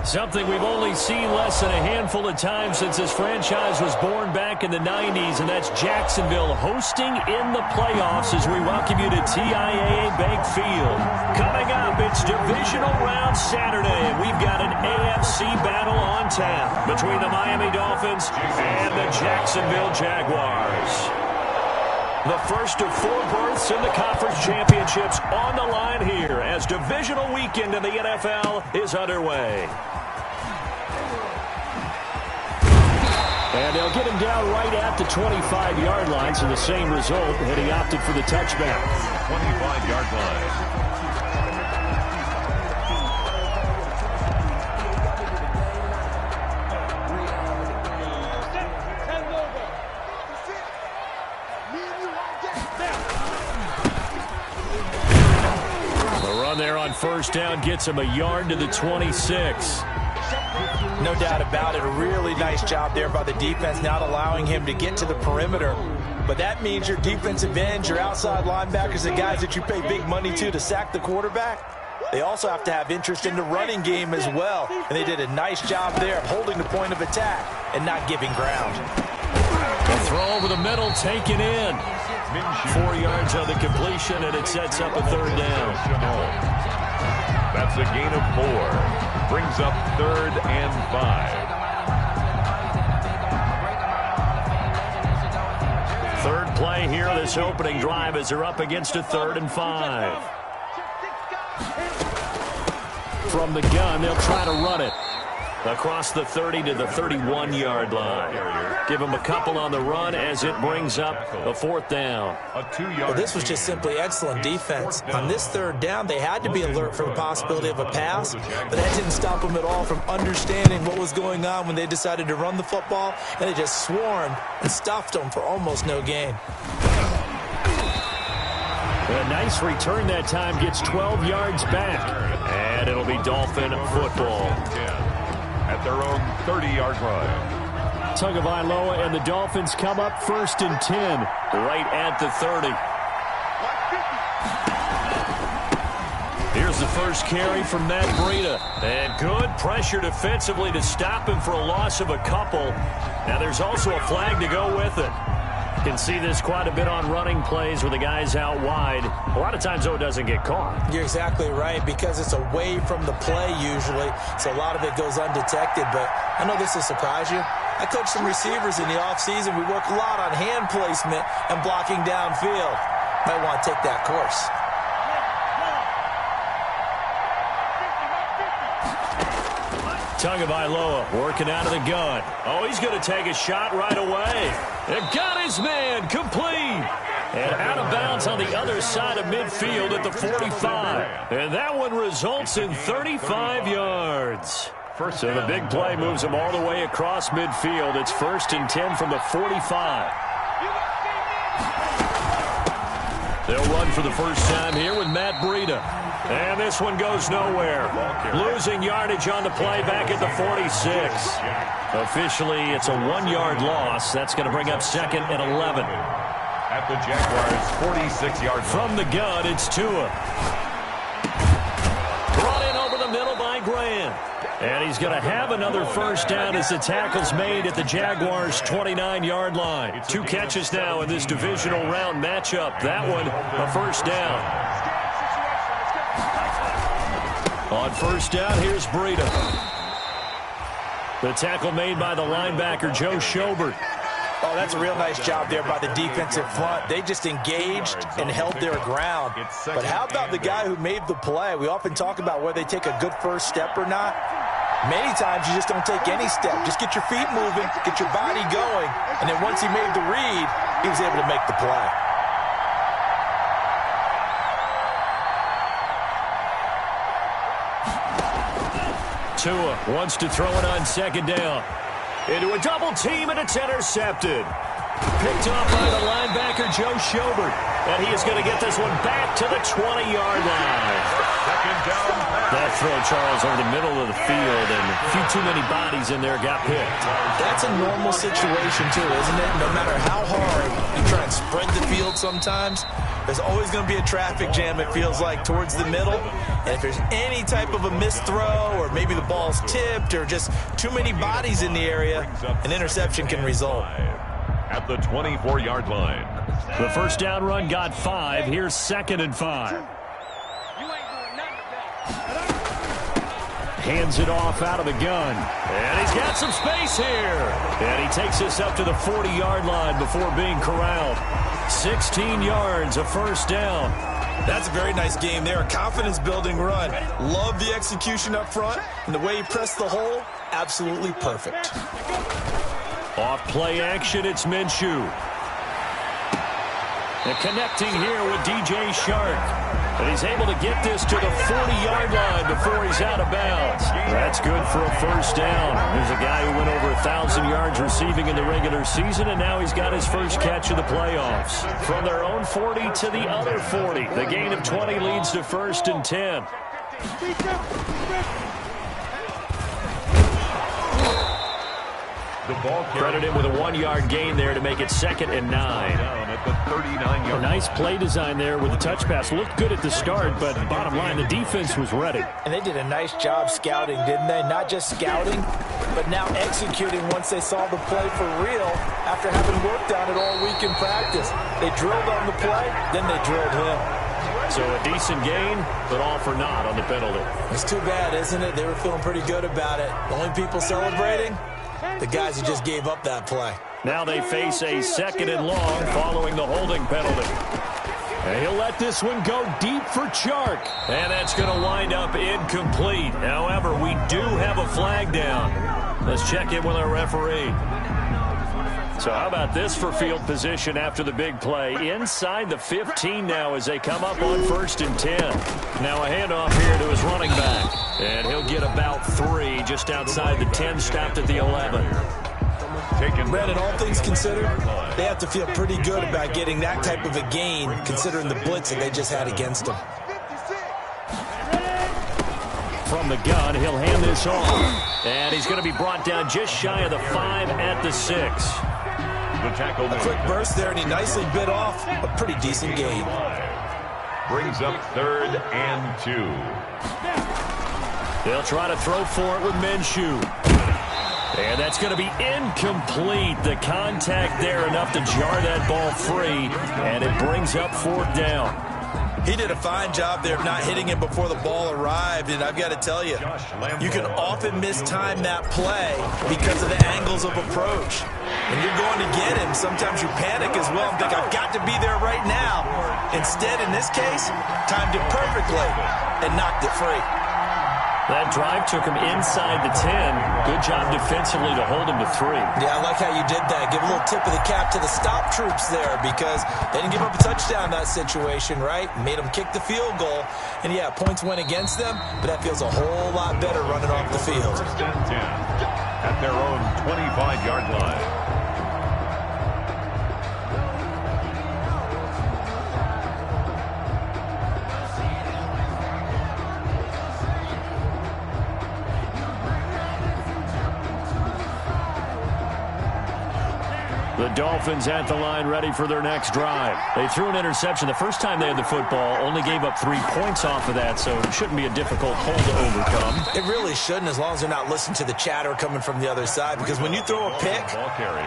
Something we've only seen less than a handful of times since this franchise was born back in the 90s, and that's Jacksonville hosting in the playoffs as we welcome you to TIAA Bank Field. Coming up, it's Divisional Round Saturday, and we've got an AFC battle on tap between the Miami Dolphins and the Jacksonville Jaguars. The first of 4 berths in the conference championships on the line here as divisional weekend in the NFL is underway. And they'll get him down right at the 25-yard line, so the same result, and he opted for the touchback. 25-yard line. There on first down gets him a yard to the 26. No doubt about it. A really nice job there by the defense, not allowing him to get to the perimeter. But that means your defensive ends, your outside linebackers, the guys that you pay big money to sack the quarterback, they also have to have interest in the running game as well. And they did a nice job there of holding the point of attack and not giving ground. The throw over the middle, taken in. 4 yards on the completion, and it sets up a third down. That's a gain of 4. Brings up 3rd and 5. Third play here, this opening drive, as they're up against a 3rd and 5. From the gun, they'll try to run it. Across the 30 to the 31-yard line. Give him a couple on the run as it brings up a 4th down. Well, this was just simply excellent defense. On this 3rd down, they had to be alert for the possibility of a pass, but that didn't stop them at all from understanding what was going on when they decided to run the football, and they just swarmed and stuffed them for almost no gain. A nice return that time, gets 12 yards back, and it'll be Dolphin football. At their own 30-yard line. Tagovailoa and the Dolphins come up 1st and 10, right at the 30. Here's the first carry from Matt Breida. And good pressure defensively to stop him for a loss of a couple. Now there's also a flag to go with it. You can see this quite a bit on running plays where the guy's out wide. A lot of times, though, it doesn't get caught. You're exactly right, because it's away from the play usually, so a lot of it goes undetected. But I know this will surprise you. I coach some receivers in the offseason. We work a lot on hand placement and blocking downfield. Might want to take that course. Tagovailoa working out of the gun. Oh, he's going to take a shot right away. It got his man complete. And out of bounds on the other side of midfield at the 45. And that one results in 35 yards. So the big play moves him all the way across midfield. It's 1st and 10 from the 45. They'll run for the first time here with Matt Breida. And this one goes nowhere. Losing yardage on the play back at the 46. Officially, it's a 1-yard loss. That's going to bring up 2nd and 11. At the Jaguars' 46-yard line. From the gun, it's Tua. Brought in over the middle by Grant. And he's going to have another first down as the tackle's made at the Jaguars' 29-yard line. 2 catches now in this divisional round matchup. That one, a first down. On first down, here's Breida. The tackle made by the linebacker, Joe Schobert. Oh, that's a real nice job there by the defensive front. They just engaged and held their ground. But how about the guy who made the play? We often talk about whether they take a good first step or not. Many times you just don't take any step. Just get your feet moving, get your body going, and then once he made the read, he was able to make the play. Tua wants to throw it on 2nd down. Into a double team, and it's intercepted. Picked off by the linebacker, Joe Schobert. And he is going to get this one back to the 20-yard line. That throw, Charles, over the middle of the field, and a few too many bodies in there got picked. That's a normal situation, too, isn't it? No matter how hard you try and spread the field sometimes, There's always going to be a traffic jam, it feels like, towards the middle. And if there's any type of a missed throw, or maybe the ball's tipped, or just too many bodies in the area, an interception can result. At the 24-yard line. The first down run got 5. Here's 2nd and 5. Hands it off out of the gun. And he's got some space here. And he takes this up to the 40-yard line before being corralled. 16 yards, a first down. That's a very nice game there. A confidence-building run. Love the execution up front. And the way he pressed the hole, absolutely perfect. Off play action, it's Minshew. And connecting here with DJ Shark. And he's able to get this to the 40-yard line before he's out of bounds. That's good for a first down. There's a guy who went over 1,000 yards receiving in the regular season, and now he's got his first catch of the playoffs. From their own 40 to the other 40. The gain of 20 leads to 1st and 10. The ball Credit him with a 1-yard gain there to make it 2nd and 9. At the 39-yard A nice play design there with the touch pass. Looked good at the start, but bottom line, the defense was ready. And they did a nice job scouting, didn't they? Not just scouting, but now executing once they saw the play for real after having worked on it all week in practice. They drilled on the play, then they drilled him. So a decent gain, but all for naught on the penalty. It's too bad, isn't it? They were feeling pretty good about it. The only people celebrating? The guys who just gave up that play. Now they face a 2nd and long following the holding penalty. And he'll let this one go deep for Chark. And that's going to wind up incomplete. However, we do have a flag down. Let's check in with our referee. So how about this for field position after the big play? Inside the 15 now as they come up on 1st and 10. Now a handoff here to his running back. And he'll get about 3 just outside the 10, stopped at the 11. Brandon, all things considered, they have to feel pretty good about getting that type of a gain considering the blitz that they just had against them. From the gun, he'll hand this off. And he's going to be brought down just shy of the 5 at the 6. A quick burst there, and he nicely bit off a pretty decent gain. Brings up 3rd and 2. They'll try to throw for it with Minshew. And that's going to be incomplete. The contact there enough to jar that ball free, and it brings up 4th down. He did a fine job there of not hitting him before the ball arrived, and I've got to tell you, you can often mistime that play because of the angles of approach. When you're going to get him, sometimes you panic as well and think, I've got to be there right now. Instead, in this case, timed it perfectly and knocked it free. That drive took him inside the 10. Good job defensively to hold him to 3. Yeah, I like how you did that. Give a little tip of the cap to the stop troops there because they didn't give up a touchdown in that situation, right? Made them kick the field goal. And, yeah, points went against them, but that feels a whole lot better running off the field. 1st and 10 at their own 25-yard line. The Dolphins at the line ready for their next drive. They threw an interception the first time they had the football, only gave up 3 points off of that, so it shouldn't be a difficult hole to overcome. It really shouldn't, as long as they're not listening to the chatter coming from the other side, because when you throw a pick,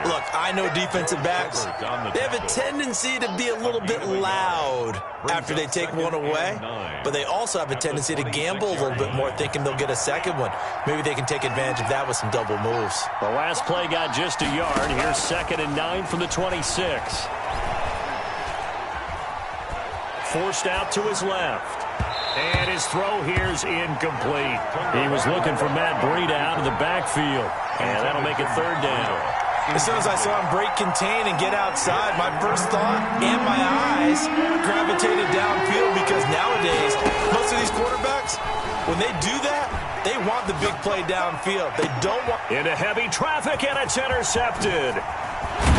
look, I know defensive backs, they have a tendency to be a little bit loud after they take one away, but they also have a tendency to gamble a little bit more, thinking they'll get a second one. Maybe they can take advantage of that with some double moves. The last play got just a yard. Here's 2nd and 9 from the 26. Forced out to his left. And his throw here's incomplete. He was looking for Matt Breida out of the backfield. And that'll make it 3rd down. As soon as I saw him break contain and get outside, my first thought and my eyes gravitated downfield because nowadays, most of these quarterbacks, when they do that, they want the big play downfield. They don't want... Into heavy traffic, and it's intercepted.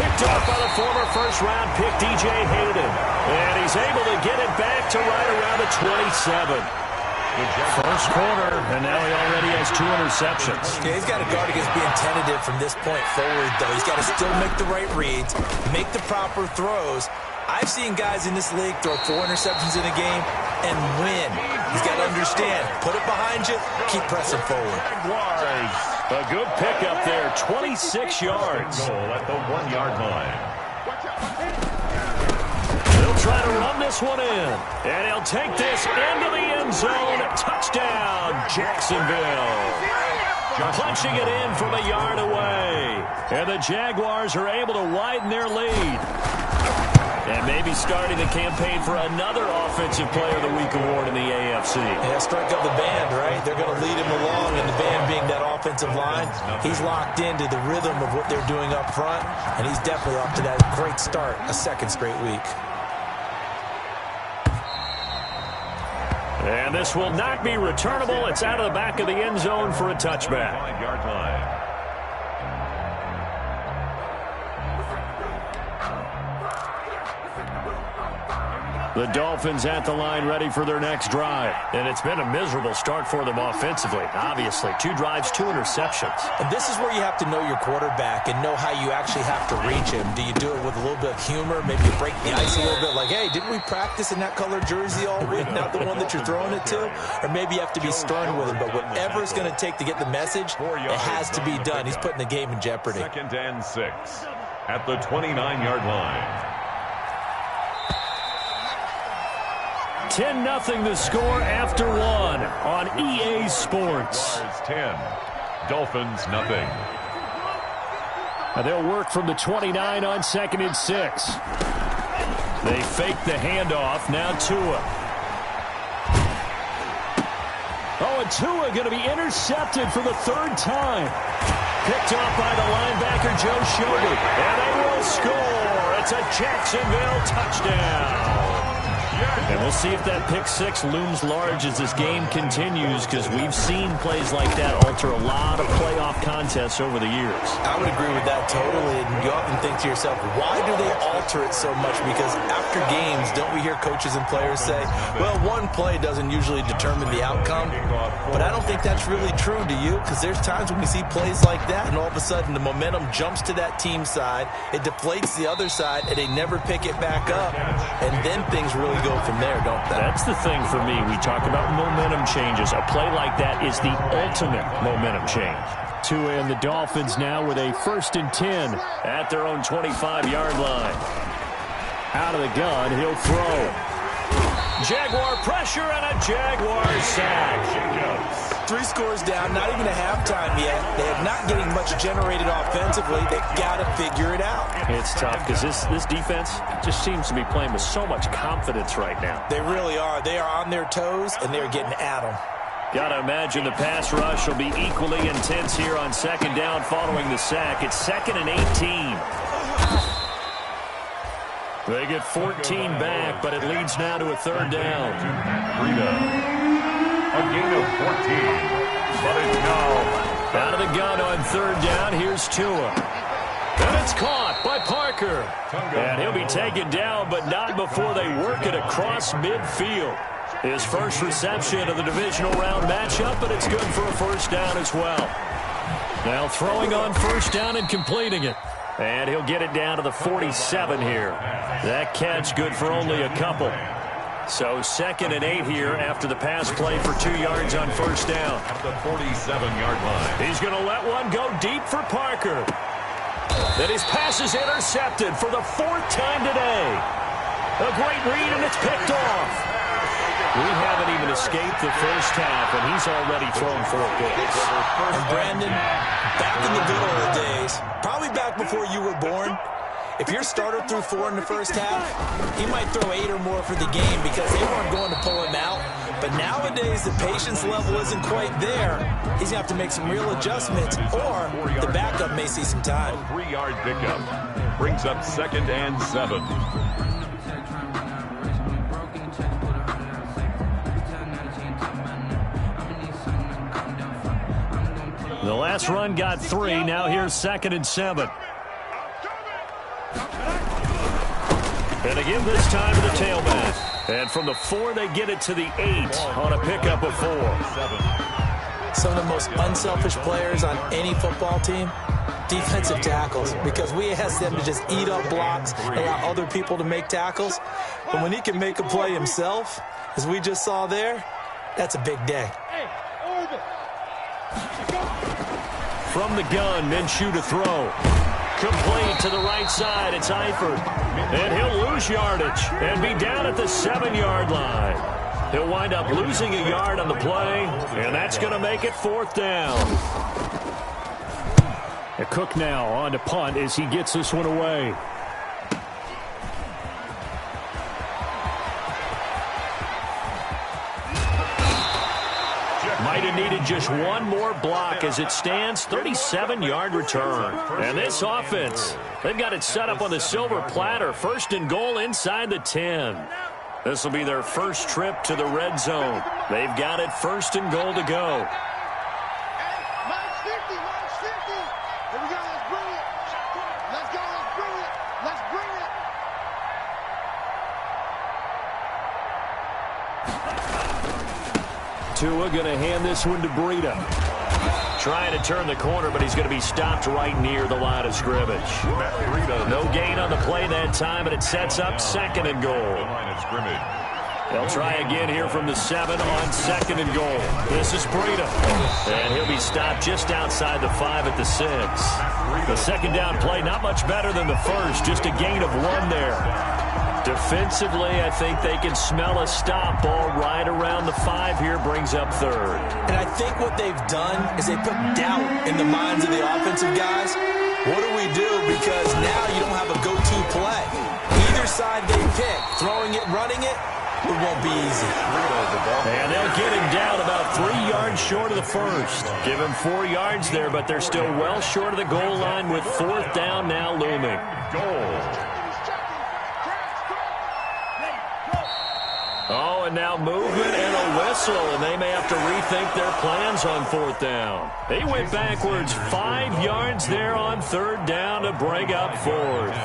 Picked off by the former first-round pick, DJ Hayden. And he's able to get it back to right around the 27. First quarter, and now he already has 2 interceptions. Yeah, he's got to guard against being tentative from this point forward, though. He's got to still make the right reads, make the proper throws, I've seen guys in this league throw 4 interceptions in a game and win. He's got to understand, put it behind you, keep pressing forward. A good pickup there, 26 yards. Goal at the 1-yard line. He'll try to run this one in, and he'll take this into the end zone. Touchdown, Jacksonville. Punching it in from a yard away. And the Jaguars are able to widen their lead. And maybe starting the campaign for another Offensive Player of the Week award in the AFC. Yeah, strike up the band, right? They're going to lead him along, and the band being that offensive line, he's locked into the rhythm of what they're doing up front, and he's definitely off to that great start, a second straight week. And this will not be returnable. It's out of the back of the end zone for a touchback. 5-yard line. The Dolphins at the line ready for their next drive. And it's been a miserable start for them offensively. Obviously, 2 drives, 2 interceptions. And this is where you have to know your quarterback and know how you actually have to reach him. Do you do it with a little bit of humor? Maybe you break the ice a little bit like, hey, didn't we practice in that color jersey all week? Not the one that you're throwing it to? Or maybe you have to be stern with him. But whatever it's going to take to get the message, it has to be done. He's putting the game in jeopardy. 2nd and 6 at the 29-yard line. 10-0 the score after 1 on EA Sports. 10, Dolphins nothing. They'll work from the 29 on 2nd and 6. They fake the handoff. Now Tua. Oh, and Tua going to be intercepted for the 3rd time. Picked off by the linebacker, Joe Schobert. And they will score. It's a Jacksonville touchdown. And we'll see if that pick 6 looms large as this game continues, because we've seen plays like that alter a lot of playoff contests over the years. I would agree with that totally. And you often think to yourself, why do they alter it so much? Because after games, don't we hear coaches and players say, well, one play doesn't usually determine the outcome. But I don't think that's really true, do you? Because there's times when we see plays like that, and all of a sudden the momentum jumps to that team side, it deflates the other side, and they never pick it back up. And then things really go from there, don't they? That's the thing for me. We talk about momentum changes. A play like that is the ultimate momentum change. Tua and the Dolphins now with a 1st and 10 at their own 25-yard line. Out of the gun, he'll throw. Jaguar pressure and a Jaguar sack. 3 scores down, not even a halftime yet. They are not getting much generated offensively. They've got to figure it out. It's tough because this defense just seems to be playing with so much confidence right now. They really are. They are on their toes, and they're getting at them. Got to imagine the pass rush will be equally intense here on 2nd down following the sack. It's 2nd and 18. They get 14 back, but it leads now to a 3rd down. A gain of 14, but it's now out of the gun on 3rd down. Here's Tua. And it's caught by Parker. And he'll be taken down, but not before they work it across midfield. His first reception of the divisional round matchup, but it's good for a 1st down as well. Now throwing on 1st down and completing it. And he'll get it down to the 47 here. That catch good for only a couple. So 2nd and 8 here after the pass play for 2 yards on 1st down. at the 47-yard line. He's going to let one go deep for Parker. Then his pass is intercepted for the 4th time today. A great read, and it's picked off. We haven't even escaped the first half, and he's already thrown 4 picks. And Brandon, back in the good old days, probably back before you were born, if your starter threw 4 in the first half, he might throw 8 or more for the game because they weren't going to pull him out. But nowadays, the patience level isn't quite there. He's going to have to make some real adjustments, or the backup may see some time. 3-yard pickup brings up 2nd and 7. The last run got 3. Now here's 2nd and 7. And again this time to the tailback. And from the 4, they get it to the 8 on a pickup of 4. Some of the most unselfish players on any football team, defensive tackles, because we ask them to just eat up blocks, allow other people to make tackles. But when he can make a play himself, as we just saw there, that's a big day. From the gun, Minshew to throw. Complete to the right side. It's Eifert. And he'll lose yardage and be down at the 7-yard line. He'll wind up losing a yard on the play, and that's going to make it 4th down. Cook now on to punt as he gets this one away. Might have needed just one more block. As it stands, 37-yard return. And this offense, they've got it set up on the silver platter. 1st and goal inside the 10. This will be their first trip to the red zone. They've got it 1st and goal to go. Tua going to hand this one to Breida. Trying to turn the corner, but he's going to be stopped right near the line of scrimmage. No gain on the play that time, and it sets up 2nd and goal. They'll try again here from the 7 on 2nd and goal. This is Breida. And he'll be stopped just outside the 5 at the 6. The 2nd down play, not much better than the first, just a gain of 1 there. Defensively, I think they can smell a stop ball right around the 5 here, brings up 3rd. And I think what they've done is they put doubt in the minds of the offensive guys. What do we do? Because now you don't have a go-to play. Either side they pick, throwing it, running it, it won't be easy. And they'll get him down about 3 yards short of the first. Give him 4 yards there, but they're still well short of the goal line with 4th down now looming. Goal. Oh, and now movement and a whistle, and they may have to rethink their plans on 4th down. They went backwards 5 yards there on 3rd down to bring up 4th.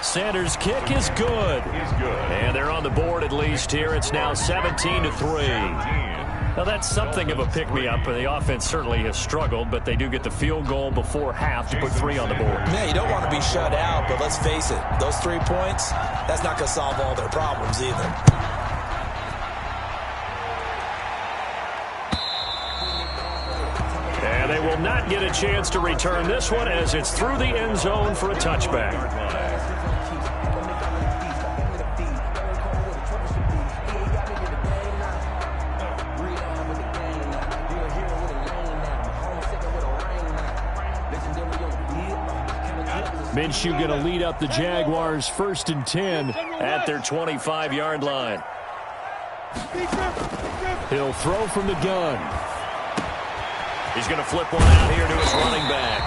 Sanders' kick is good. And they're on the board at least here. It's now 17-3. Now, that's something of a pick-me-up. The offense certainly has struggled, but they do get the field goal before half to put 3 on the board. Man, you don't want to be shut out, but let's face it, those 3 points, that's not going to solve all their problems either. And they will not get a chance to return this one as it's through the end zone for a touchback. Minshew going to lead up the Jaguars 1st and 10 at their 25-yard line. He'll throw from the gun. He's going to flip one out here to his running back.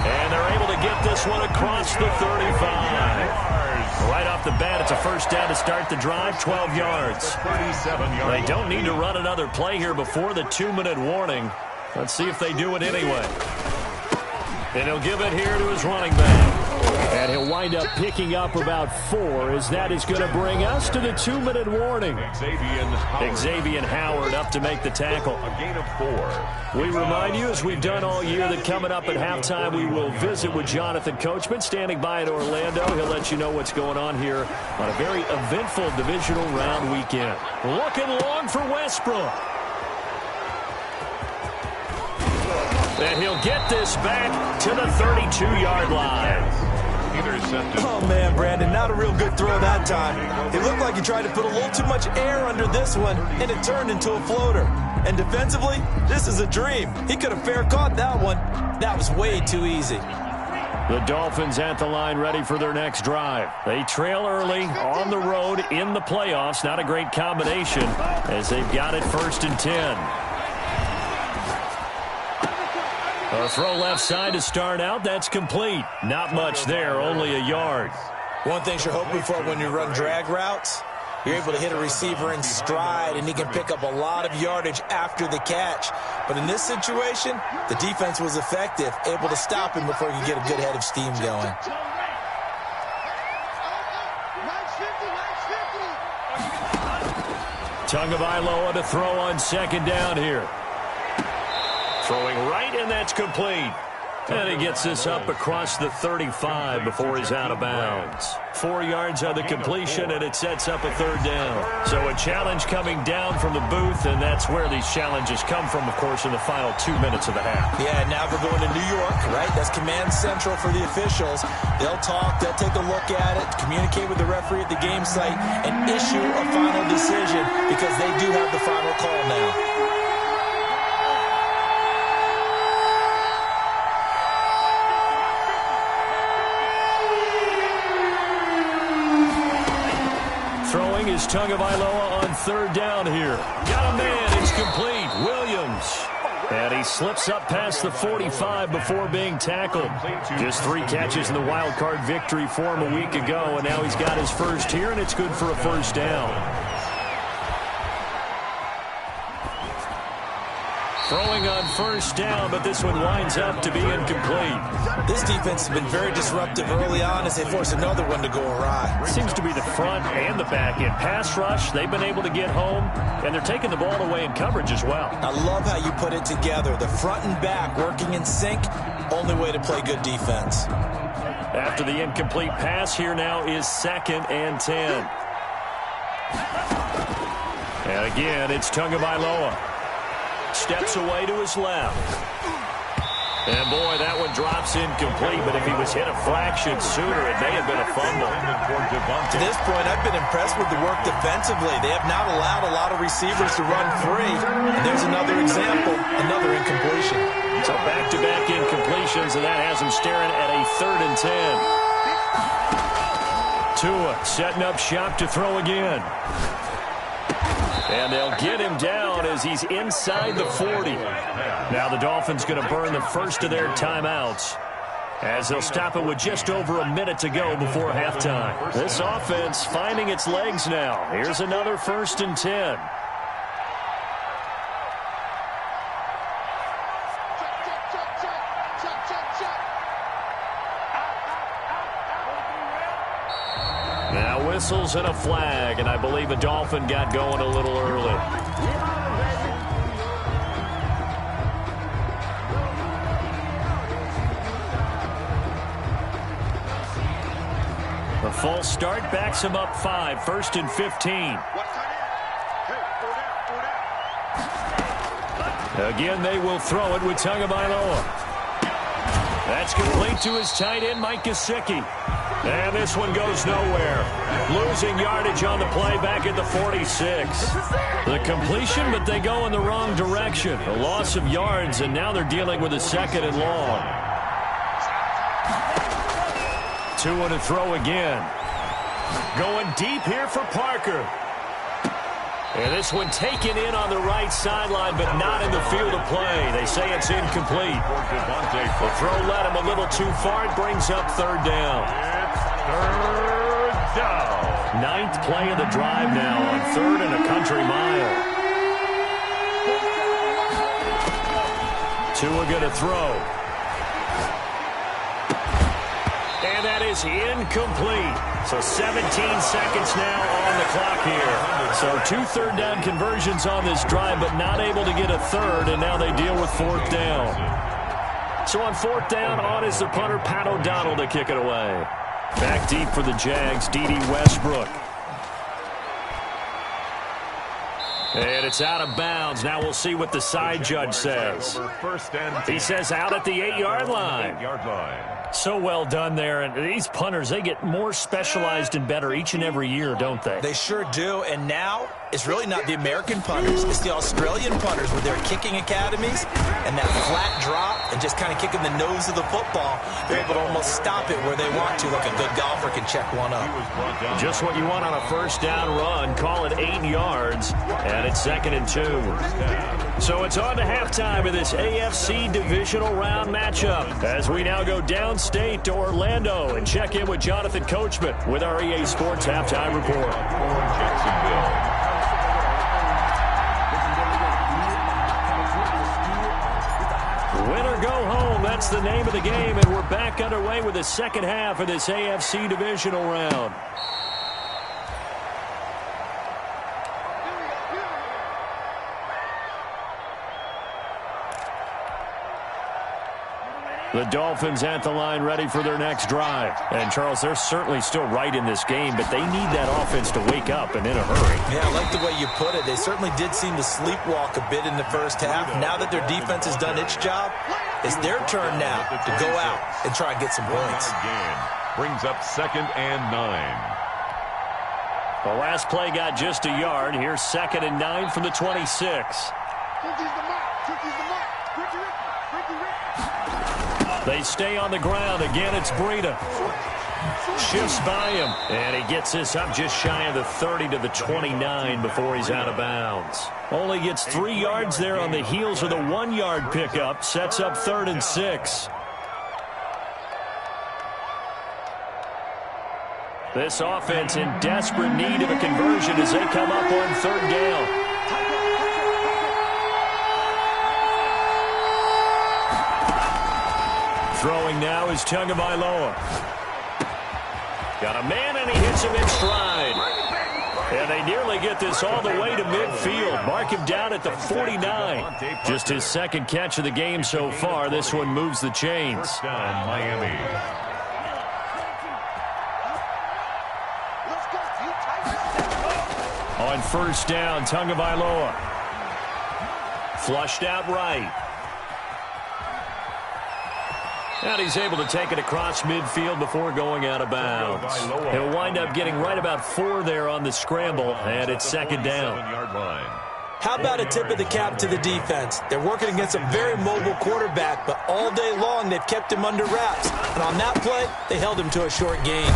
And they're able to get this one across the 35. Right off the bat, it's a 1st down to start the drive, 12 yards. They don't need to run another play here before the 2-minute warning. Let's see if they do it anyway. And he'll give it here to his running back. And he'll wind up picking up about 4, as that is going to bring us to the 2-minute warning. Xavier Howard up to make the tackle. A gain of 4. We remind you, as we've done all year, that coming up at halftime, we will visit with Jonathan Coachman, standing by in Orlando. He'll let you know what's going on here on a very eventful divisional round weekend. Looking long for Westbrook. And he'll get this back to the 32-yard line. Intercepted. Oh, man, Brandon, not a real good throw that time. It looked like he tried to put a little too much air under this one, and it turned into a floater. And defensively, this is a dream. He could have fair caught that one. That was way too easy. The Dolphins at the line ready for their next drive. They trail early on the road in the playoffs. Not a great combination as they've got it 1st and 10. A throw left side to start out. That's complete. Not much there, only a yard. One thing you're hoping for when you run drag routes, you're able to hit a receiver in stride, and he can pick up a lot of yardage after the catch. But in this situation, the defense was effective, able to stop him before he could get a good head of steam going. Tagovailoa to throw on 2nd down here. Throwing right, and that's complete. And he gets this up across the 35 before he's out of bounds. 4 yards on the completion, and it sets up a third down. So a challenge coming down from the booth, and that's where these challenges come from, of course, in the final 2 minutes of the half. Yeah, now we're going to New York, right? That's command central for the officials. They'll talk, they'll take a look at it, communicate with the referee at the game site, and issue a final decision because they do have the final call now. Throwing is Tagovailoa on third down here. Got a man. It's complete. Williams. And he slips up past the 45 before being tackled. Just 3 catches in the wild card victory for him a week ago, and now he's got his first here, and it's good for a first down. Throwing on first down, but this one winds up to be incomplete. This defense has been very disruptive early on as they force another one to go awry. Seems to be the front and the back end. Pass rush, they've been able to get home, and they're taking the ball away in coverage as well. I love how you put it together. The front and back working in sync, only way to play good defense. After the incomplete pass, here now is 2nd and 10. And again, it's Tagovailoa. Steps away to his left. And, boy, that one drops incomplete, but if he was hit a fraction sooner, it may have been a fumble. To this point, I've been impressed with the work defensively. They have not allowed a lot of receivers to run free. And there's another example, another incompletion. So back-to-back incompletions, and that has him staring at a 3rd and 10. Tua setting up shop to throw again. And they'll get him down as he's inside the 40. Now the Dolphins going to burn the first of their timeouts as they'll stop it with just over a minute to go before halftime. This offense finding its legs now. Here's another 1st and 10. Now whistles and a flag, and I believe a Dolphin got going a little early. The false start backs him up 5, 1st and 15. Again, they will throw it with Tagovailoa. That's complete to his tight end, Mike Gesicki. And this one goes nowhere. Losing yardage on the play back at the 46. The completion, but they go in the wrong direction. A loss of yards, and now they're dealing with a 2nd and long. Tua to throw again. Going deep here for Parker. And this one taken in on the right sideline, but not in the field of play. They say it's incomplete. The throw led him a little too far. It brings up 3rd down. Third down. 9th play of the drive now on 3rd and a country mile. Tua going to throw. And that is incomplete. So 17 seconds now on the clock here. So 2 third-down conversions on this drive, but not able to get a 3rd, and now they deal with 4th down. So on 4th down, on is the punter, Pat O'Donnell, to kick it away. Back deep for the Jags, D.D. Westbrook. And it's out of bounds. Now we'll see what the side judge says. He says out at the 8-yard line. So well done there. And these punters, they get more specialized and better each and every year, don't they? They sure do. And now it's really not the American punters. It's the Australian punters with their kicking academies and that flat drop and just kind of kicking the nose of the football. They're able to almost stop it where they want to, like a good golfer can check one up. Just what you want on a 1st down run. Call it 8 yards, and it's 2nd and 2. So it's on to halftime of this AFC divisional round matchup as we now go downstate to Orlando and check in with Jonathan Coachman with our EA Sports Halftime Report. Win or go home, that's the name of the game, and we're back underway with the second half of this AFC divisional round. The Dolphins at the line ready for their next drive. And, Charles, they're certainly still right in this game, but they need that offense to wake up and in a hurry. Yeah, I like the way you put it. They certainly did seem to sleepwalk a bit in the first half. Now that their defense has done its job, it's their turn now to go out and try and get some points. Brings up 2nd and 9. The last play got just a yard. Here's 2nd and 9 from the 26. They stay on the ground. Again, it's Breida. Shifts by him. And he gets this up just shy of the 30 to the 29 before he's out of bounds. Only gets 3 yards there on the heels of the 1-yard pickup. Sets up 3rd and 6. This offense in desperate need of a conversion as they come up on 3rd down. Throwing now is Tagovailoa. Got a man, and he hits him in stride. And they nearly get this all the way to midfield. Mark him down at the 49. Just his 2nd catch of the game so far. This one moves the chains. Down Miami. On 1st down, Tagovailoa. Flushed out right. And he's able to take it across midfield before going out of bounds. He'll wind up getting right about 4 there on the scramble, and it's 2nd down. How about a tip of the cap to the defense? They're working against a very mobile quarterback, but all day long they've kept him under wraps. And on that play, they held him to a short gain.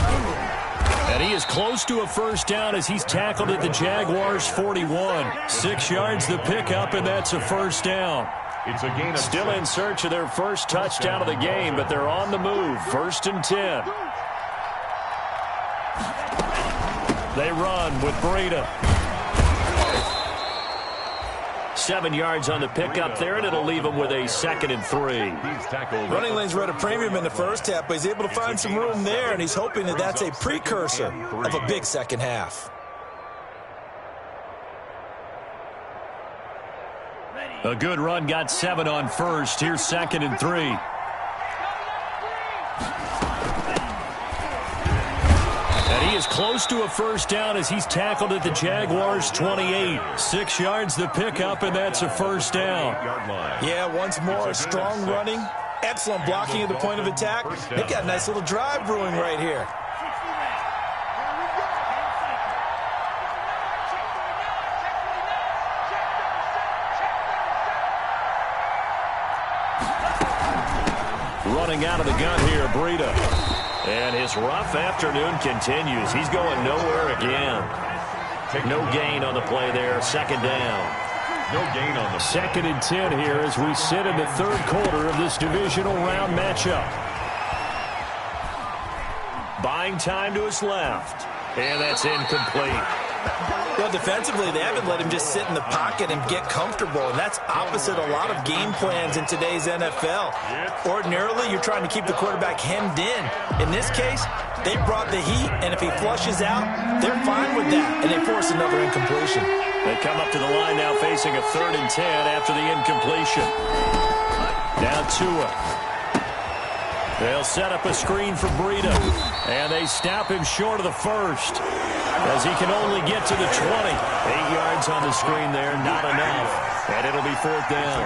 And he is close to a 1st down as he's tackled at the Jaguars' 41. 6 yards the pickup, and that's a 1st down. It's a gain of Still in search of their first touchdown of the game, but they're on the move. 1st and 10. They run with Breida. 7 yards on the pickup there, and it'll leave him with a 2nd and 3. Running lanes were at a premium in the first half, but he's able to find some room there, and he's hoping that that's a precursor of a big 2nd half. A good run, got 7 on 1st. Here's 2nd and 3. And he is close to a 1st down as he's tackled at the Jaguars' 28. 6 yards the pickup, and that's a 1st down. Yeah, once more, strong running, excellent blocking at the point of attack. They've got a nice little drive brewing right here. Running out of the gun here, Breida. And his rough afternoon continues. He's going nowhere again. No gain on the play there. 2nd down. No gain on the 2nd and 10 here as we sit in the 3rd quarter of this divisional round matchup. Buying time to his left. And that's incomplete. Well, defensively, they haven't let him just sit in the pocket and get comfortable, and that's opposite a lot of game plans in today's NFL. Ordinarily, you're trying to keep the quarterback hemmed in. In this case, they brought the heat, and if he flushes out, they're fine with that, and they force another incompletion. They come up to the line now facing a 3rd and 10 after the incompletion. Now Tua. They'll set up a screen for Breida, and they stop him short of the 1st as he can only get to the 20. 8 yards on the screen there, not enough, and it'll be 4th down.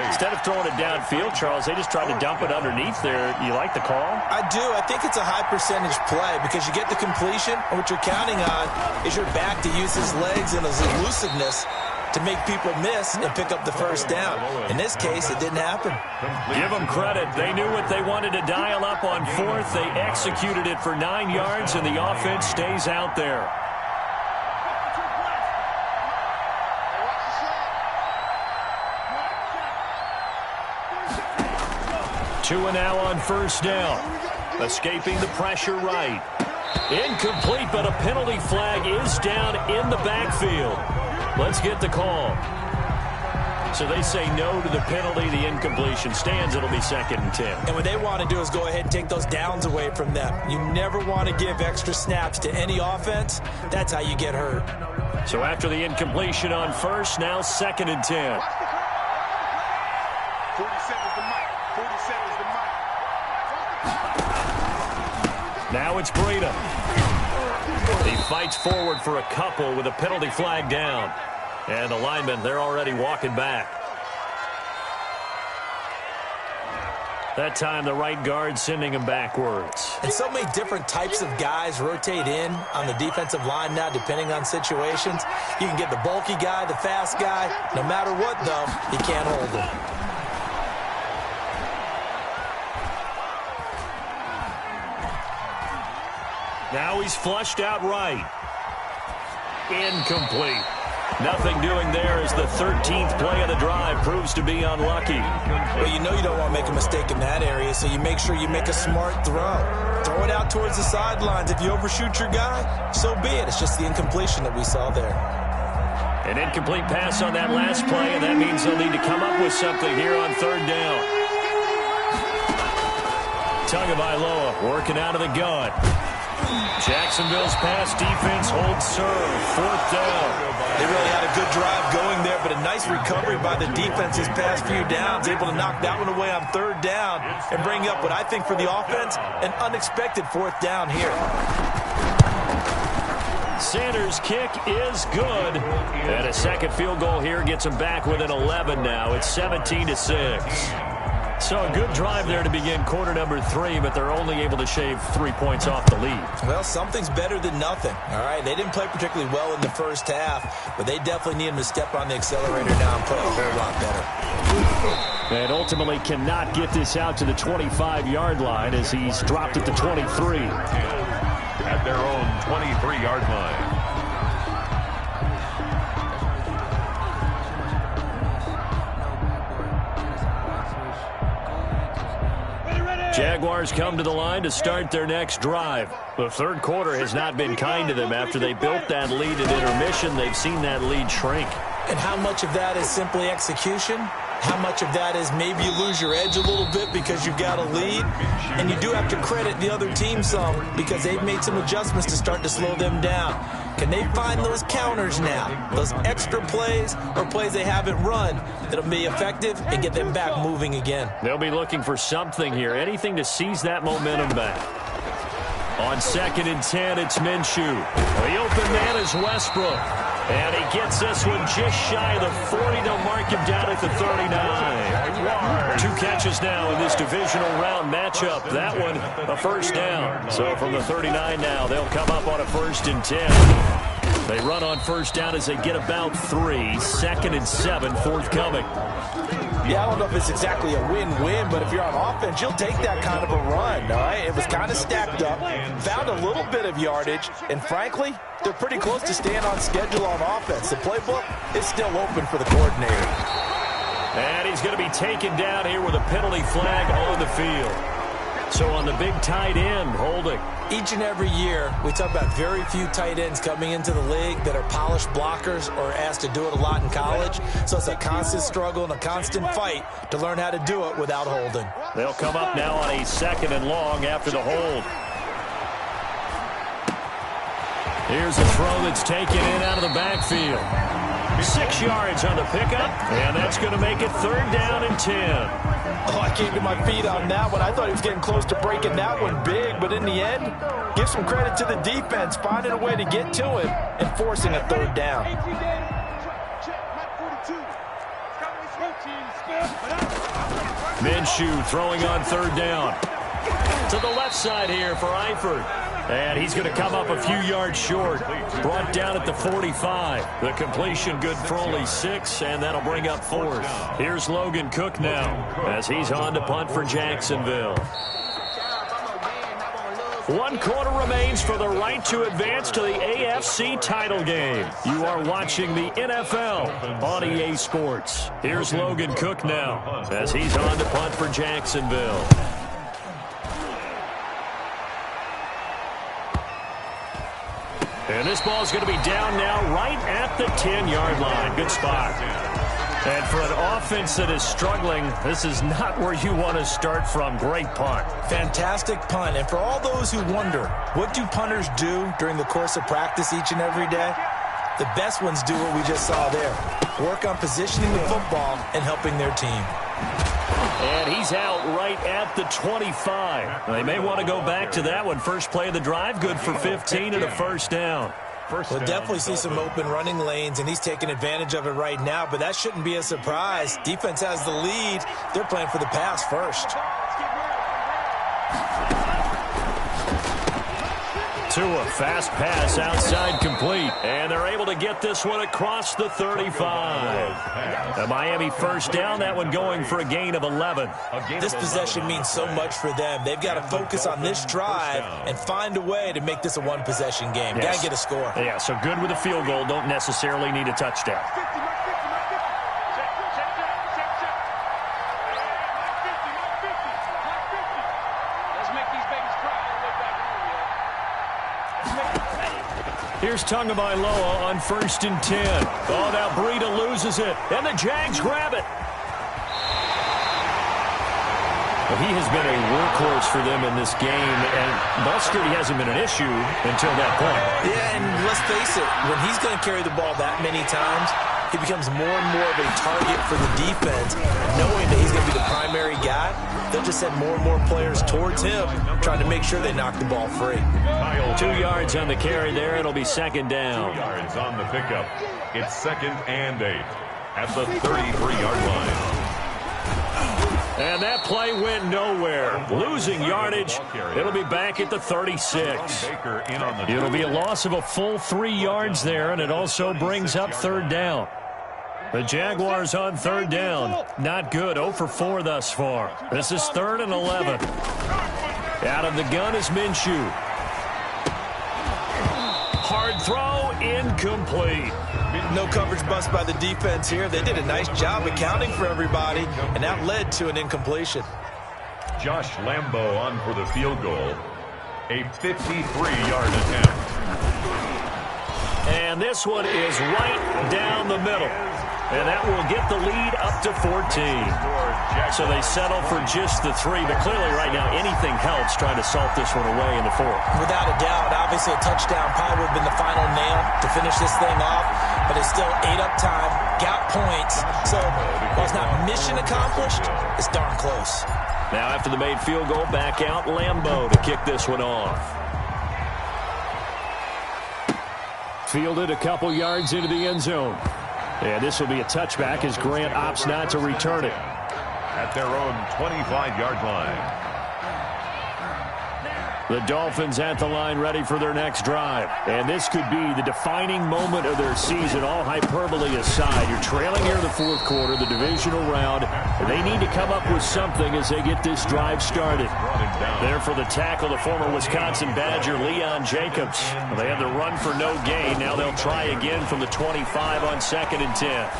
Instead of throwing it downfield, Charles, they just tried to dump it underneath there. You like the call? I do. I think it's a high-percentage play because you get the completion, and what you're counting on is your back to use his legs and his elusiveness to make people miss and pick up the 1st down. In this case, it didn't happen. Give them credit. They knew what they wanted to dial up on 4th. They executed it for 9 yards, and the offense stays out there. Tua now on 1st down. Escaping the pressure right. Incomplete, but a penalty flag is down in the backfield. Let's get the call. So they say no to the penalty. The incompletion stands. It'll be 2nd and 10. And what they want to do is go ahead and take those downs away from them. You never want to give extra snaps to any offense. That's how you get hurt. So after the incompletion on 1st, now 2nd and 10. 47's the mic. 47's the mic. Now it's Breida. He fights forward for a couple with a penalty flag down. And the linemen, they're already walking back. That time, the right guard sending him backwards. And so many different types of guys rotate in on the defensive line now, depending on situations. You can get the bulky guy, the fast guy. No matter what, though, he can't hold him. Now he's flushed out right. Incomplete. Nothing doing there as the 13th play of the drive proves to be unlucky. Well, you know you don't want to make a mistake in that area, so you make sure you make a smart throw. Throw it out towards the sidelines. If you overshoot your guy, so be it. It's just the incompletion that we saw there. An incomplete pass on that last play, and that means they'll need to come up with something here on third down. Tagovailoa working out of the gun. Jacksonville's pass defense holds serve. Fourth down. They really had a good drive going there, but a nice recovery by the defense his past few downs, able to knock that one away on third down and bring up what I think for the offense, an unexpected fourth down here. Sanders' kick is good. And a second field goal here gets him back within 11 now. It's 17-6. So a good drive there to begin quarter number 3, but they're only able to shave 3 points off the lead. Well, something's better than nothing, all right? They didn't play particularly well in the first half, but they definitely need him to step on the accelerator now and play a whole lot better. And ultimately cannot get this out to the 25-yard line as he's dropped at the 23. At their own 23-yard line. Jaguars come to the line to start their next drive. The third quarter has not been kind to them. After they built that lead at intermission, they've seen that lead shrink. And how much of that is simply execution? How much of that is maybe you lose your edge a little bit because you've got a lead? And you do have to credit the other team some because they've made some adjustments to start to slow them down. Can they find those counters now, those extra plays or plays they haven't run that'll be effective and get them back moving again? They'll be looking for something here, anything to seize that momentum back. On 2nd and 10, it's Minshew. The open man is Westbrook. And he gets this one just shy of the 40. They'll mark him down at the 39. 2 catches now in this divisional round matchup. That one, a first down. So from the 39 now, they'll come up on a 1st and 10. They run on first down as they get about 3. 2nd and 7 forthcoming. Yeah, I don't know if it's exactly a win-win, but if you're on offense, you'll take that kind of a run, all right? It was kind of stacked up, found a little bit of yardage, and frankly, they're pretty close to staying on schedule on offense. The playbook is still open for the coordinator. And he's going to be taken down here with a penalty flag on the field. So on the big tight end, holding. Each and every year, we talk about very few tight ends coming into the league that are polished blockers or asked to do it a lot in college. So it's a constant struggle and a constant fight to learn how to do it without holding. They'll come up now on a 2nd and long after the hold. Here's a throw that's taken in out of the backfield. 6 yards on the pickup, and that's going to make it 3rd down and 10. Oh, I came to my feet on that one. I thought he was getting close to breaking that one big, but in the end, give some credit to the defense, finding a way to get to him and forcing a 3rd down. Minshew throwing on 3rd down. To the left side here for Eifert. And he's going to come up a few yards short. Brought down at the 45. The completion good for only 6, and that'll bring up 4th. Here's Logan Cook now as he's on to punt for Jacksonville. 1 quarter remains for the right to advance to the AFC title game. You are watching the NFL on EA Sports. Here's Logan Cook now as he's on to punt for Jacksonville. And this ball's going to be down now right at the 10-yard line. Good spot. And for an offense that is struggling, this is not where you want to start from. Great punt. Fantastic punt. And for all those who wonder, what do punters do during the course of practice each and every day? The best ones do what we just saw there. Work on positioning the football and helping their team. And he's out right at the 25. They may want to go back to that one. First play of the drive, good for 15 and a first down. We'll definitely see some open running lanes, and he's taking advantage of it right now, but that shouldn't be a surprise. Defense has the lead. They're playing for the pass first. Tua, fast pass outside complete. And they're able to get this one across the 35. The Miami first down, that one going for a gain of 11. This possession means so much for them. They've got to focus on this drive and find a way to make this a one-possession game. Got to get a score. Yeah, so good with a field goal. Don't necessarily need a touchdown. Here's Tagovailoa on 1st and 10. Oh, now Breida loses it, and the Jags grab it. Well, he has been a workhorse for them in this game, and ball security hasn't been an issue until that point. Yeah, and let's face it, when he's going to carry the ball that many times, he becomes more and more of a target for the defense. Knowing that he's going to be the primary guy, they'll just send more and more players towards him, trying to make sure they knock the ball free. 2 yards on the carry there. It'll be second down. 2 yards on the pickup. It's 2nd and 8 at the 33-yard line. And that play went nowhere. Losing yardage. It'll be back at the 36. It'll be a loss of a full 3 yards there, and it also brings up 3rd down. The Jaguars on 3rd down. Not good. 0 for 4 thus far. This is 3rd and 11. Out of the gun is Minshew. Hard throw, incomplete. No coverage bust by the defense here. They did a nice job accounting for everybody, and that led to an incompletion. Josh Lambo on for the field goal. A 53-yard attempt. And this one is right down the middle. And that will get the lead up to 14. So they settle for just the 3. But clearly right now anything helps trying to salt this one away in the 4th. Without a doubt, obviously a touchdown probably would have been the final nail to finish this thing off. But it's still 8 up time, got points. So while it's not mission accomplished, it's darn close. Now after the made field goal, back out Lambo to kick this one off. Fielded a couple yards into the end zone. And this will be a touchback as Grant opts not to return it. At their own 25-yard line. The Dolphins at the line ready for their next drive. And this could be the defining moment of their season, all hyperbole aside. You're trailing here in the 4th quarter, the divisional round. And they need to come up with something as they get this drive started. There for the tackle, the former Wisconsin Badger, Leon Jacobs. They had the run for no gain. Now they'll try again from the 25 on 2nd and 10.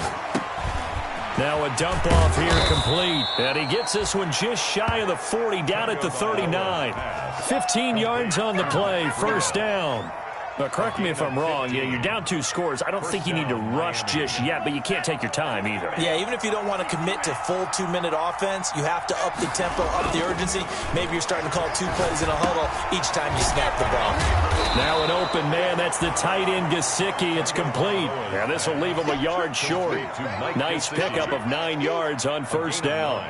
Now a dump off here complete. And he gets this one just shy of the 40, down at the 39. 15 yards on the play, first down. But correct me if I'm wrong, you're down 2 scores. I don't think you need to rush just yet, but you can't take your time either. Yeah, even if you don't want to commit to full 2-minute offense, you have to up the tempo, up the urgency. Maybe you're starting to call 2 plays in a huddle each time you snap the ball. Now an open man, that's the tight end Gesicki. It's complete. Now this will leave him a yard short. Nice pickup of 9 yards on first down.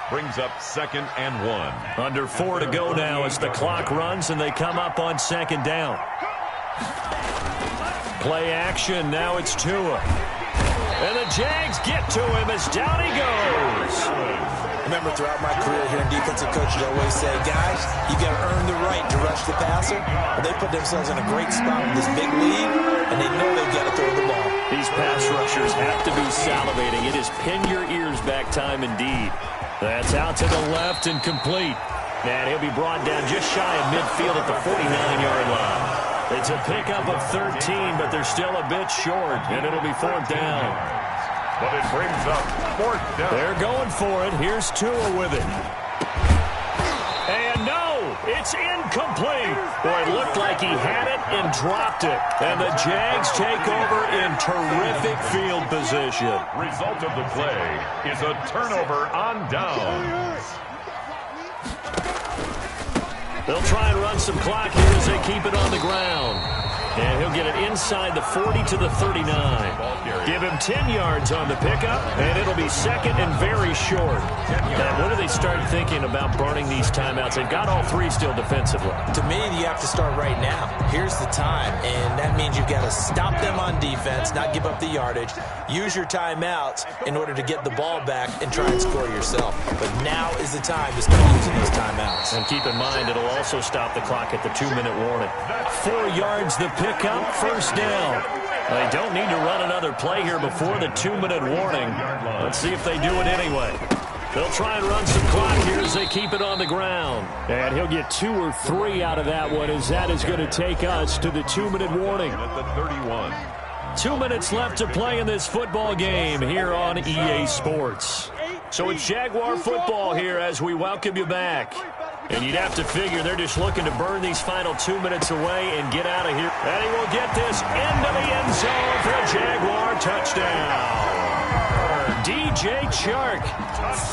Brings up 2nd and 1. Under 4 to go now as the clock runs and they come up on 2nd down. Play action, now it's Tua. And the Jags get to him as down he goes. Remember, throughout my career here in defensive coaches always say, guys, you got to earn the right to rush the passer. Well, they put themselves in a great spot with this big lead, and they know they've got to throw the ball. These pass rushers have to be salivating. It is pin your ears back time indeed. That's out to the left and complete. And he'll be brought down just shy of midfield at the 49-yard line. It's a pickup of 13, but they're still a bit short, and it'll be 4th down. But it brings up 4th down. They're going for it. Here's Tua with it. And no, it's incomplete. Boy, it looked like he had it and dropped it. And the Jags take over in terrific field position. Result of the play is a turnover on downs. They'll try and run some clock here as they keep it on the ground. And he'll get it inside the 40 to the 39. Give him 10 yards on the pickup, and it'll be second and very short. Now, when do they start thinking about burning these timeouts? They've got all three still defensively. To me, you have to start right now. Here's the time, and that means you've got to stop them on defense, not give up the yardage, use your timeouts in order to get the ball back and try and score yourself. But now is the time to start using those timeouts. And keep in mind, it'll also stop the clock at the 2-minute warning. 4 yards the pickup, first down. They don't need to run another play here before the 2-minute warning. Let's see if they do it anyway. They'll try and run some clock here as they keep it on the ground. And he'll get 2 or 3 out of that one, as that is going to take us to the 2-minute warning. At the 31. 2 minutes left to play in this football game here on EA Sports. So it's Jaguar football here as we welcome you back. And you'd have to figure they're just looking to burn these final 2 minutes away and get out of here. And he will get this into the end zone for a Jaguar touchdown. DJ Chark,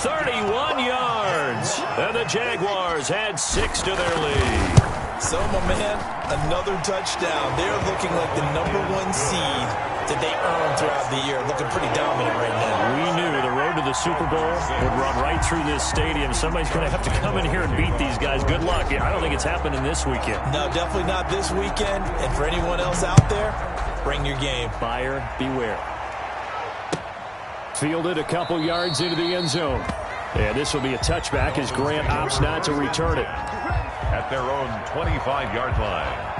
31 yards. And the Jaguars add 6 to their lead. So, my man, another touchdown. They're looking like the #1 seed that they earned throughout the year. Looking pretty dominant right now. We knew the road to the Super Bowl would run right through this stadium. Somebody's going to have to come in here and beat these guys. Good luck. I don't think it's happening this weekend. No, definitely not this weekend. And for anyone else out there, bring your game. Buyer beware. Fielded a couple yards into the end zone. And this will be a touchback as Grant opts not to return it. At their own 25-yard line.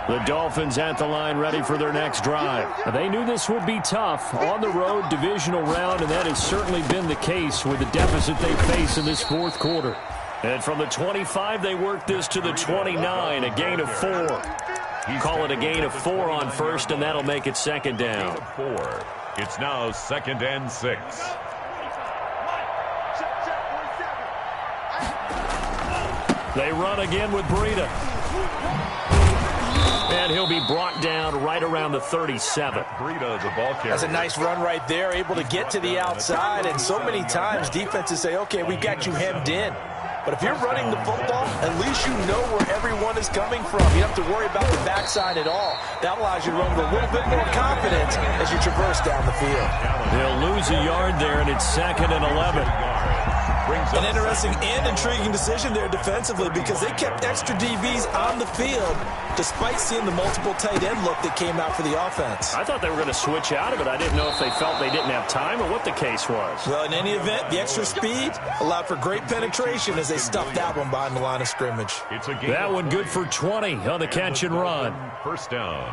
The Dolphins at the line ready for their next drive. They knew this would be tough on the road divisional round, and that has certainly been the case with the deficit they face in this fourth quarter. And from the 25, they work this to the 29, a gain of 4. Call it a gain of 4 on first, and that'll make it second down. 4. It's now 2nd and 6. They run again with Breida. And he'll be brought down right around the 37. Breida, the ball carrier. That's a nice run right there, able to get to the outside. And so many times defenses say, okay, we got you hemmed in. But if you're running the football, at least you know where everyone is coming from. You don't have to worry about the backside at all. That allows you to run with a little bit more confidence as you traverse down the field. They'll lose a yard there, and it's 2nd and 11. An interesting and intriguing decision there defensively, because they kept extra DBs on the field despite seeing the multiple tight end look that came out for the offense. I thought they were going to switch out of it. I didn't know if they felt they didn't have time or what the case was. Well, in any event, the extra speed allowed for great penetration as they stuffed that one behind the line of scrimmage. That one good for 20 on the catch and run. First down.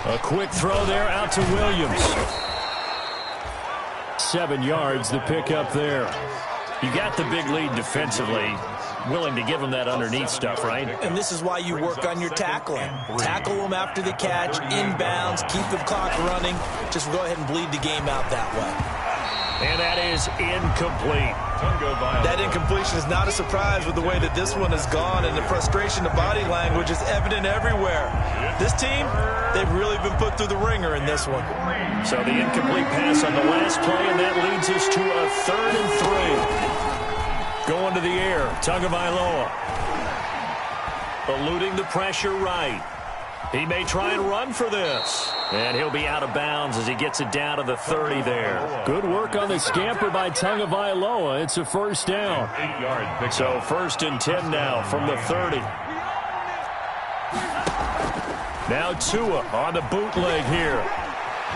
A quick throw there out to Williams. 7 yards, the pickup there. You got the big lead defensively. Willing to give them that underneath stuff, right? And this is why you work on your tackling. Tackle them after the catch, inbounds, keep the clock running. Just go ahead and bleed the game out that way. And that is incomplete. That incompletion is not a surprise with the way that this one has gone, and the frustration, the body language is evident everywhere. This team, they've really been put through the ringer in this one. So the incomplete pass on the last play, and that leads us to a 3rd and 3. Going to the air, Tagovailoa. Eluding the pressure right. He may try and run for this. And he'll be out of bounds as he gets it down to the 30 there. Good work on the scamper by Tagovailoa. It's a first down. 8 yard. So 1st and 10 now from the 30. Now Tua on the bootleg here.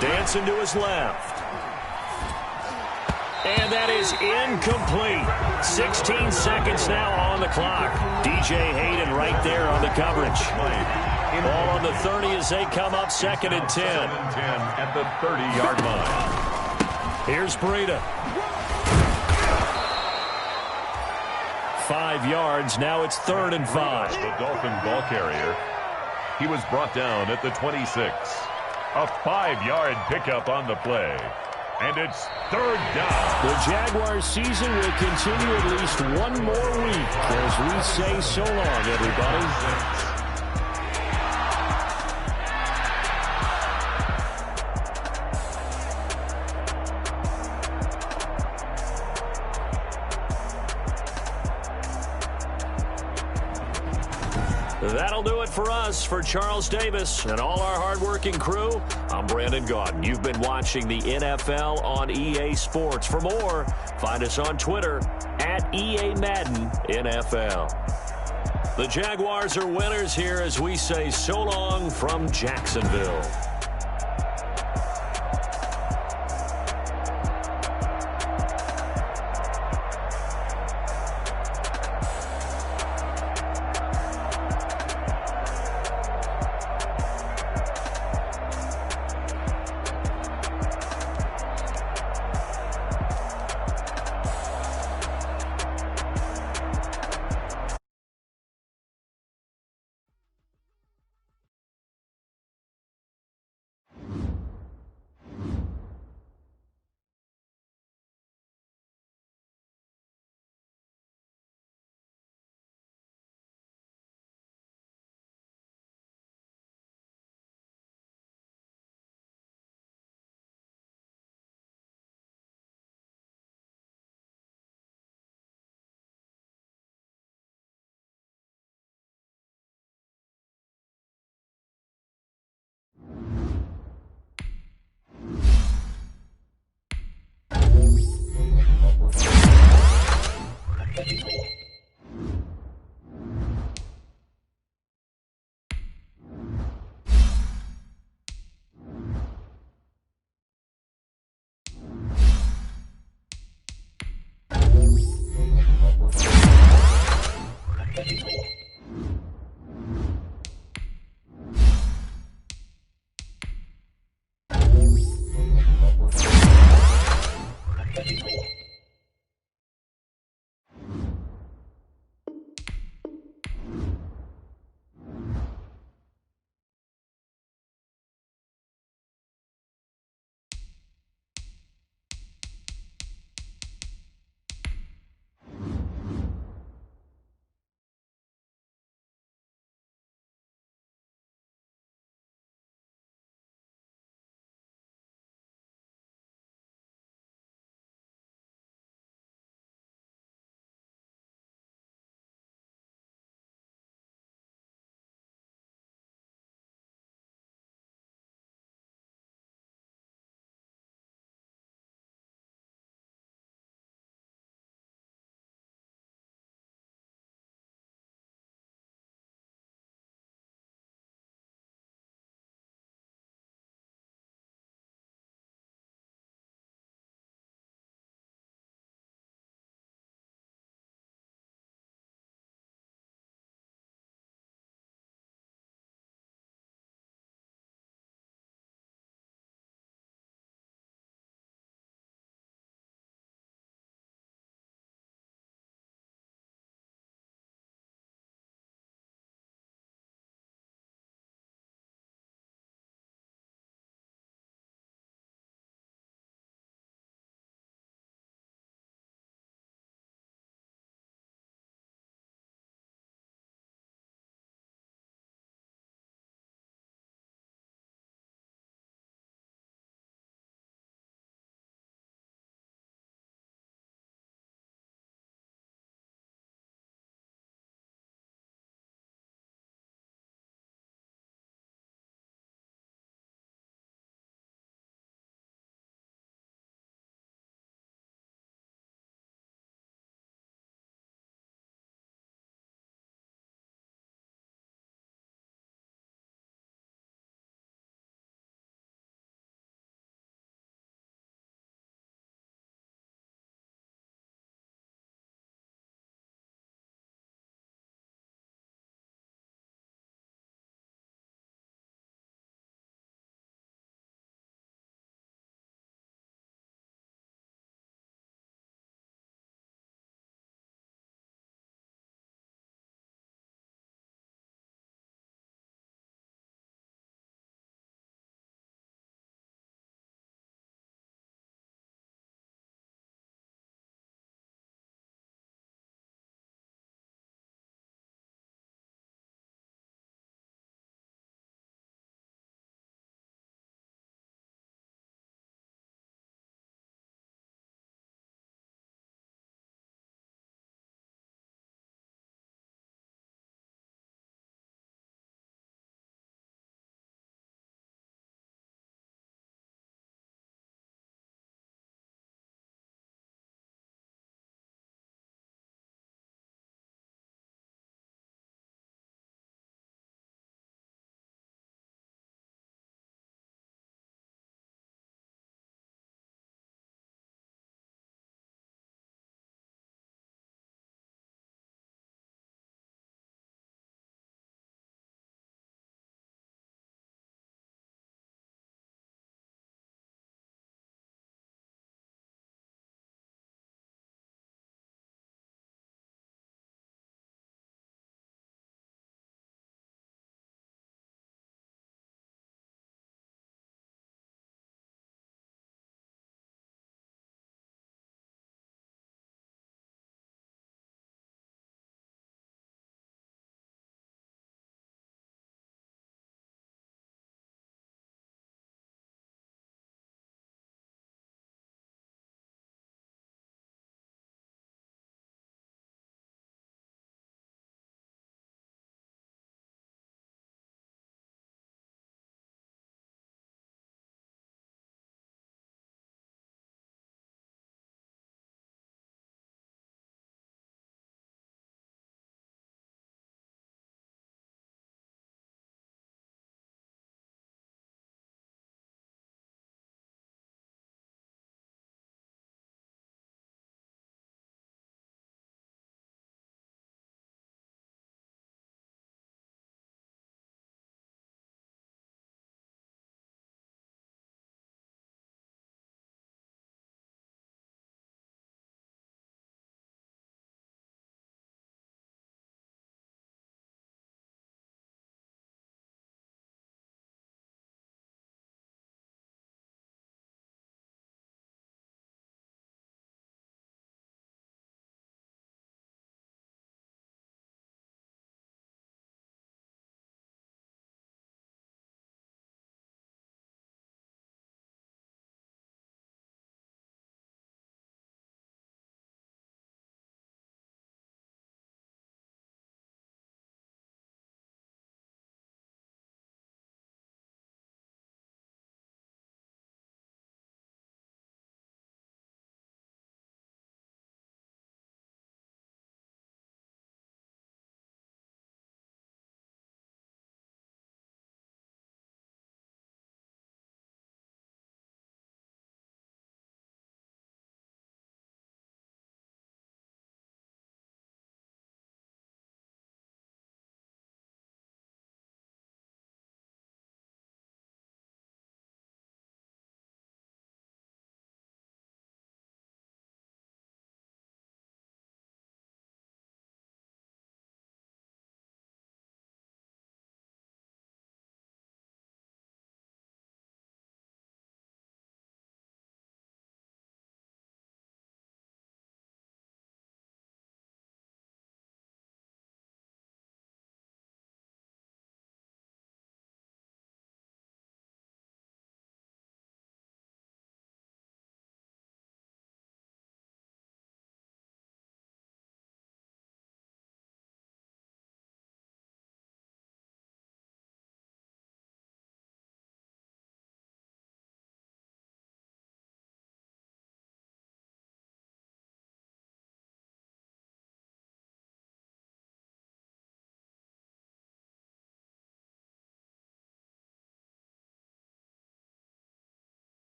Dancing to his left. And that is incomplete. 16 seconds now on the clock. DJ Hayden right there on the coverage. Ball on the 30 as they come up 2nd and 10. At the 30-yard line. Here's Breida. 5 yards. Now it's 3rd and 5. The Dolphin ball carrier. He was brought down at the 26. A 5-yard pickup on the play. And it's 3rd down. The Jaguars season will continue at least one more week as we say so long, everybody. That'll do it for us. For Charles Davis and all our hardworking crew, I'm Brandon Gaudin. You've been watching the NFL on EA Sports. For more, find us on Twitter at EA Madden NFL. The Jaguars are winners here as we say so long from Jacksonville.